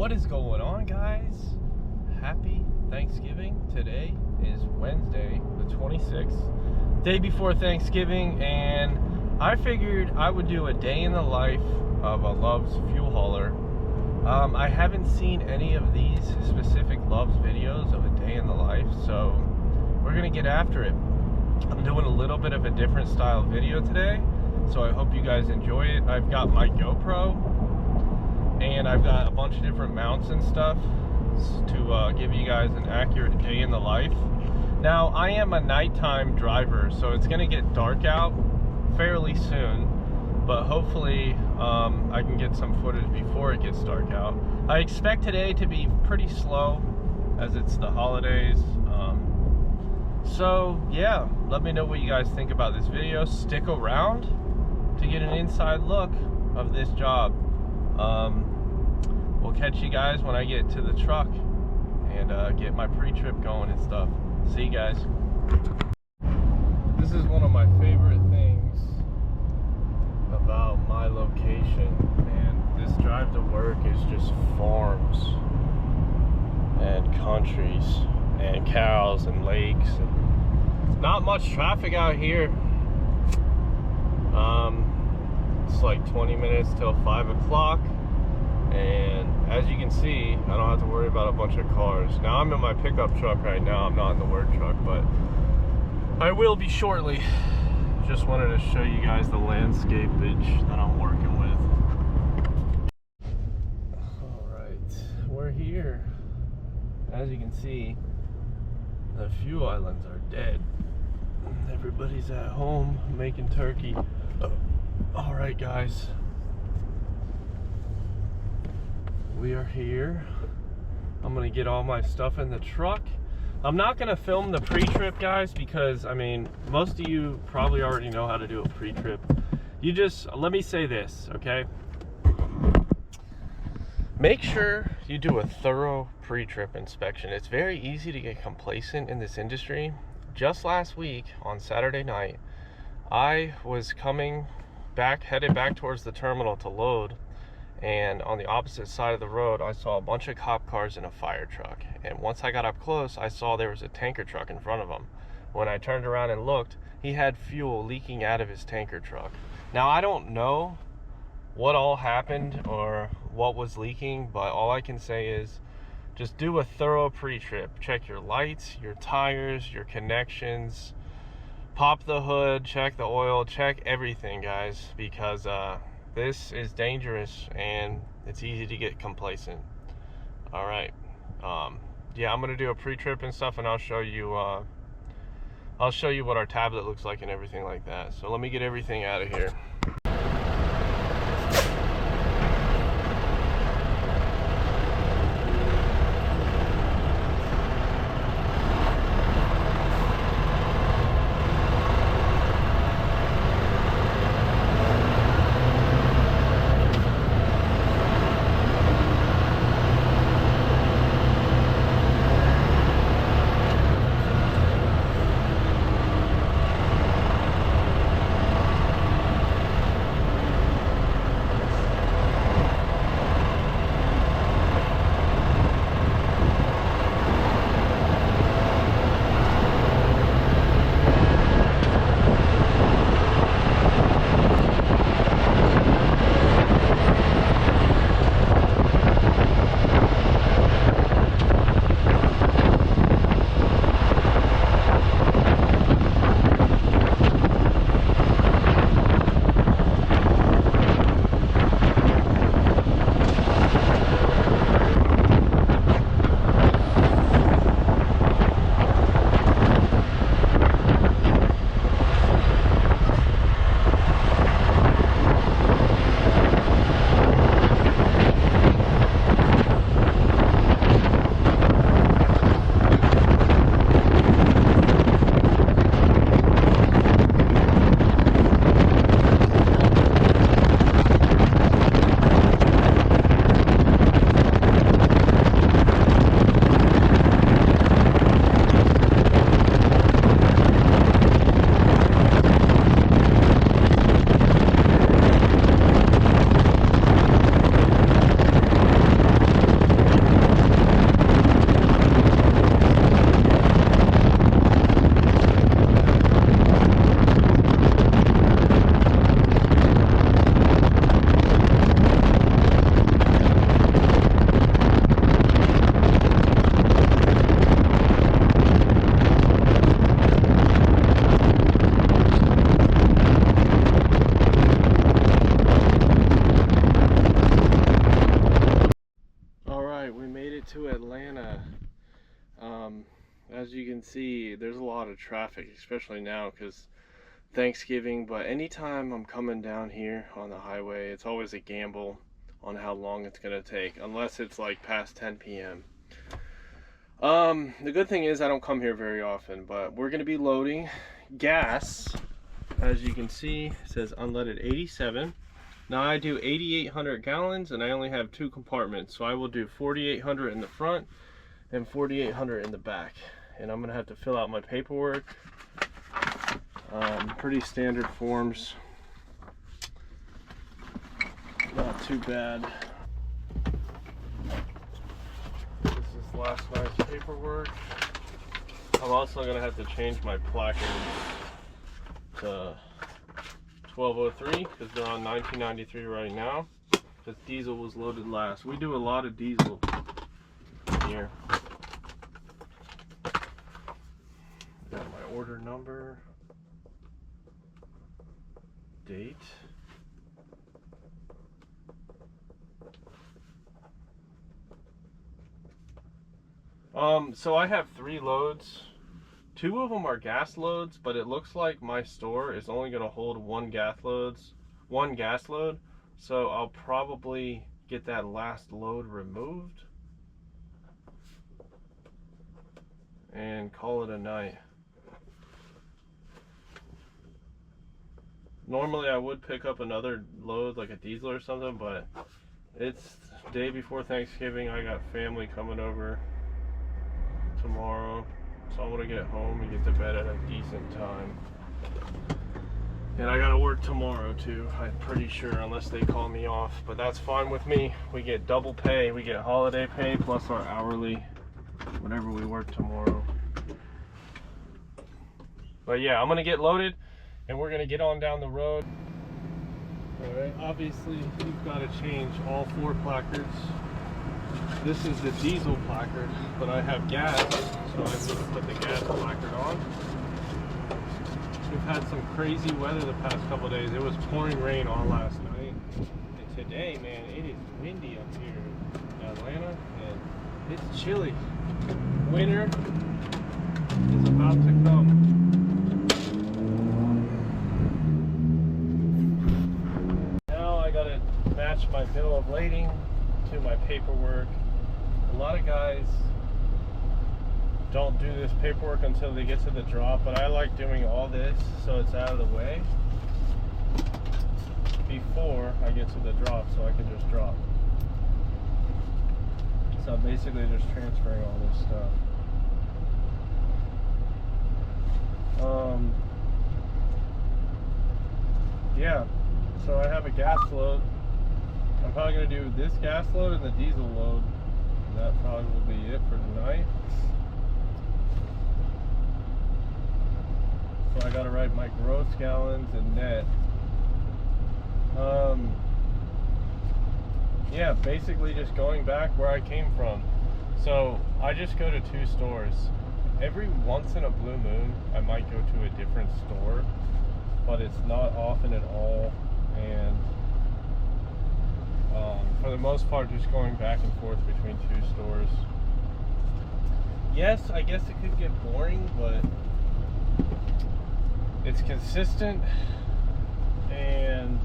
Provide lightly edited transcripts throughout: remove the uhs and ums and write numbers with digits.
What is going on, guys? Happy Thanksgiving. Today is Wednesday the 26th, day before Thanksgiving, and I figured I would do a day in the life of a Love's fuel hauler. I haven't seen any of these specific Love's videos of a day in the life, so we're gonna get after it. I'm doing a little bit of a different style video today, so I hope you guys enjoy it. I've got my GoPro and I've got a bunch of different mounts and stuff to give you guys an accurate day in the life. Now, I am a nighttime driver, so it's gonna get dark out fairly soon, but hopefully I can get some footage before it gets dark out. I expect today to be pretty slow as it's the holidays. So yeah, let me know what you guys think about this video. Stick around to get an inside look of this job. We'll catch you guys when I get to the truck and get my pre-trip going and stuff. See you guys. This is one of my favorite things about my location, and this drive to work is just farms and countries and cows and lakes, and not much traffic out here. It's like 20 minutes till 5 o'clock, and as you can see, I don't have to worry about a bunch of cars. Now, I'm in my pickup truck right now. I'm not in the work truck, but I will be shortly. Just wanted to show you guys the landscapage that I'm working with. All right, we're here. As you can see, the fuel islands are dead. Everybody's at home making turkey. All right, guys, we are here. I'm gonna get all my stuff in the truck. I'm not gonna film the pre-trip, guys, because I mean, most of you probably already know how to do a pre-trip. Let me say this, okay? Make sure you do a thorough pre-trip inspection. It's very easy to get complacent in this industry. Just last week on Saturday night, I was headed back towards the terminal to load, and on the opposite side of the road I saw a bunch of cop cars and a fire truck, and once I got up close I saw there was a tanker truck in front of him. When I turned around and looked, he had fuel leaking out of his tanker truck. Now, I don't know what all happened or what was leaking, but all I can say is just do a thorough pre-trip. Check your lights, your tires, your connections, pop the hood, check the oil, check everything, guys, because this is dangerous and it's easy to get complacent. All right, yeah, I'm gonna do a pre-trip and stuff, and I'll show you what our tablet looks like and everything like that. So let me get everything out of here. to Atlanta. As you can see, there's a lot of traffic, especially now because Thanksgiving, but anytime I'm coming down here on the highway, it's always a gamble on how long it's gonna take, unless it's like past 10 p.m. The good thing is I don't come here very often, but we're gonna be loading gas. As you can see, it says unleaded 87. Now I do 8,800 gallons and I only have 2 compartments, so I will do 4,800 in the front and 4,800 in the back. And I'm gonna have to fill out my paperwork. Pretty standard forms, not too bad. This is last night's paperwork. I'm also gonna have to change my placards to 1203 because they're on 1993 right now, because diesel was loaded last. We do a lot of diesel here. Got my order number, date, so I have 3 loads. 2 of them are gas loads, but it looks like my store is only going to hold one gas load, so I'll probably get that last load removed and call it a night. Normally I would pick up another load like a diesel or something, but it's day before Thanksgiving. I got family coming over tomorrow, so I want to get home and get to bed at a decent time. And I gotta work tomorrow too, I'm pretty sure, unless they call me off, but that's fine with me. We get double pay, we get holiday pay plus our hourly, whatever we work tomorrow. But yeah, I'm gonna get loaded and we're gonna get on down the road. Alright, obviously you've got to change all 4 placards. This is the diesel placard, but I have gas, so I need to put the gas placard on. We've had some crazy weather the past couple days. It was pouring rain all last night. And today, man, it is windy up here in Atlanta, and it's chilly. Winter is about to come. Now I gotta match my bill of lading to my paperwork. A lot of guys don't do this paperwork until they get to the drop, but I like doing all this so it's out of the way before I get to the drop, so I can just drop. So basically just transferring all this stuff. Yeah, so I have a gas load. I'm probably going to do this gas load and the diesel load. That probably will be it for tonight. So I got to write my gross gallons and net. Yeah, basically just going back where I came from. So I just go to 2 stores. Every once in a blue moon, I might go to a different store, but it's not often at all. And for the most part, just going back and forth between 2 stores. Yes, I guess it could get boring, but it's consistent, and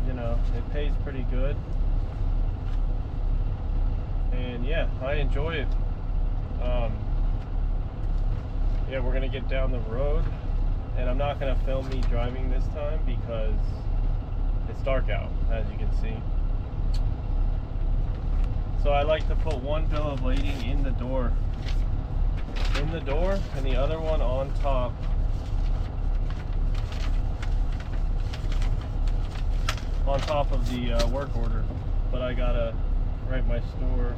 you know, it pays pretty good. And yeah, I enjoy it. Yeah, we're gonna get down the road, and I'm not gonna film me driving this time because it's dark out, as you can see. So I like to put one bill of lading in the door, and the other one on top. On top of the work order. But I gotta write my store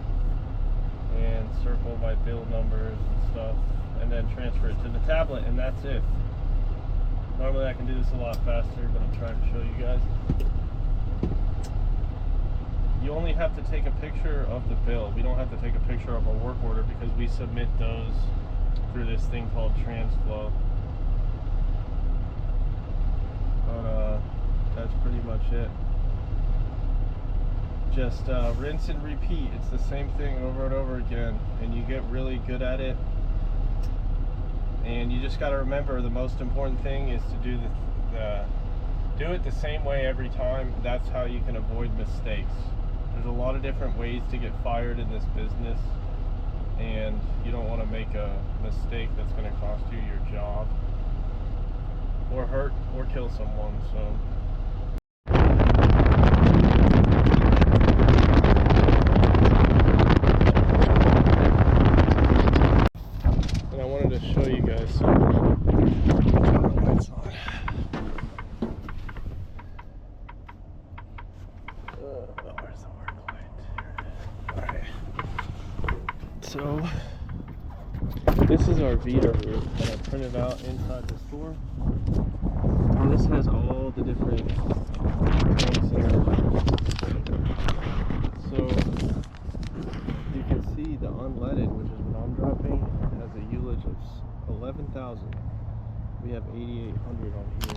and circle my bill numbers and stuff, and then transfer it to the tablet, and that's it. Normally I can do this a lot faster, but I'm trying to show you guys. You only have to take a picture of the bill. We don't have to take a picture of our work order because we submit those through this thing called TransFlow. But that's pretty much it. just rinse and repeat. It's the same thing over and over again, and you get really good at it. And you just got to remember, the most important thing is to do it the same way every time. That's how you can avoid mistakes. There's a lot of different ways to get fired in this business, and you don't want to make a mistake that's going to cost you your job or hurt or kill someone. So to show you guys something. Lights on. Where's the work light? Alright. So this is our Vita route that I printed out inside the store. And this has all the different tanks in it. So you can see the unleaded, which is what I'm dropping, has a ullage of 11,000. We have 8,800 on here.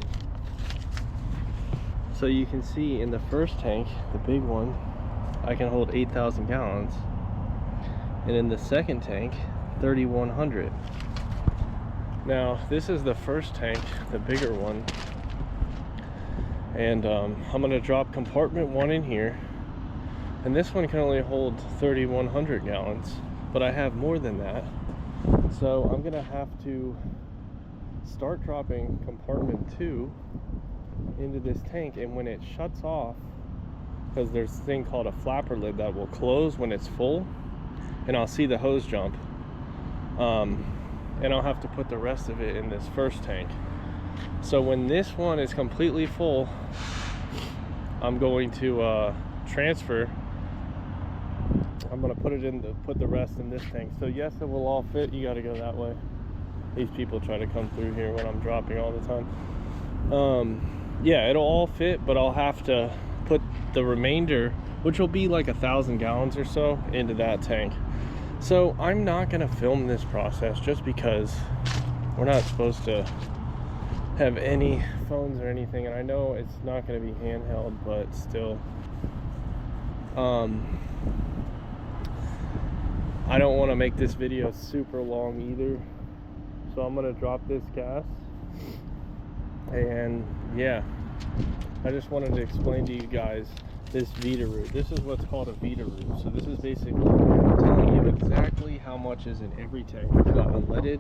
So you can see in the first tank, the big one, I can hold 8,000 gallons. And in the second tank, 3,100. Now, this is the first tank, the bigger one. And I'm gonna drop compartment 1 in here. And this one can only hold 3,100 gallons, but I have more than that. So I'm gonna have to start dropping compartment 2 into this tank, and when it shuts off, because there's a thing called a flapper lid that will close when it's full, and I'll see the hose jump, and I'll have to put the rest of it in this first tank. So when this one is completely full, I'm going to transfer. I'm gonna put the rest in this tank. So yes, it will all fit. You got to go that way. These people try to come through here when I'm dropping all the time. Yeah, it'll all fit, but I'll have to put the remainder, which will be like 1,000 gallons or so, into that tank. So I'm not gonna film this process just because we're not supposed to have any phones or anything, and I know it's not gonna be handheld, but still. I don't want to make this video super long either, so I'm gonna drop this gas. And yeah, I just wanted to explain to you guys this Vita route. This is what's called a Vita route. So this is basically telling you exactly how much is in every tank. We've got unleaded,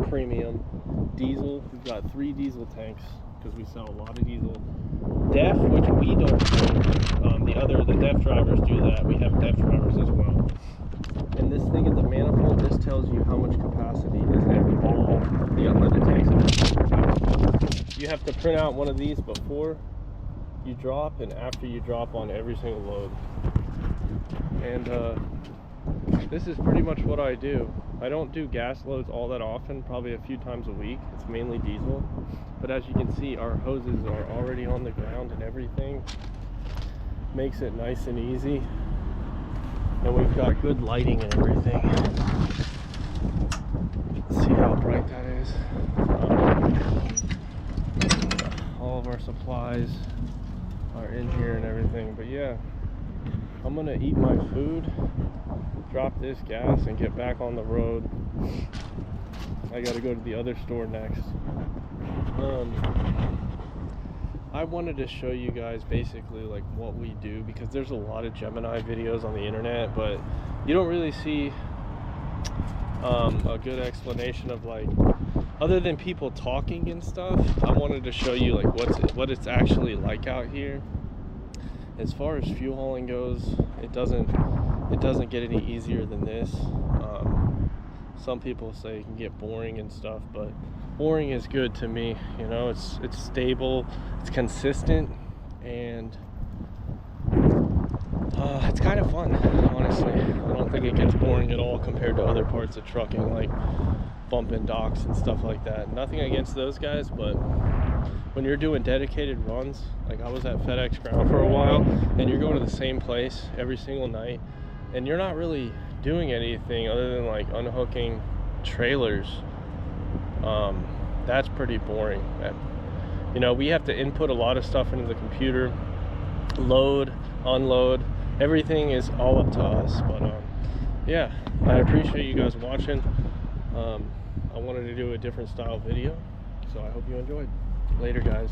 premium, diesel. We've got 3 diesel tanks because we sell a lot of diesel. DEF, which we don't do. The DEF drivers do that. We have DEF drivers as well. And this thing at the manifold, this tells you how much capacity is in all the unleaded tanks. You have to print out one of these before you drop and after you drop on every single load. And this is pretty much what I do. I don't do gas loads all that often, probably a few times a week. It's mainly diesel. But as you can see, our hoses are already on the ground and everything. Makes it nice and easy. And we've got good lighting and everything. Let's see how bright that is. All of our supplies are in here and everything. But yeah, I'm gonna eat my food, drop this gas, and get back on the road. I gotta go to the other store next. I wanted to show you guys basically like what we do, because there's a lot of Gemini videos on the internet, but you don't really see a good explanation of, like, other than people talking and stuff. I wanted to show you like what it's actually like out here. As far as fuel hauling goes, it doesn't get any easier than this. Some people say it can get boring and stuff, but boring is good to me. You know, it's stable, it's consistent, and it's kind of fun, honestly. I don't think it gets boring at all compared to other parts of trucking, like bumping docks and stuff like that. Nothing against those guys, but when you're doing dedicated runs, like I was at FedEx Ground for a while, and you're going to the same place every single night, and you're not really doing anything other than like unhooking trailers, that's pretty boring. You know, we have to input a lot of stuff into the computer, load, unload, everything is all up to us. But yeah, I appreciate you guys watching. I wanted to do a different style video, so I hope you enjoyed. Later, guys.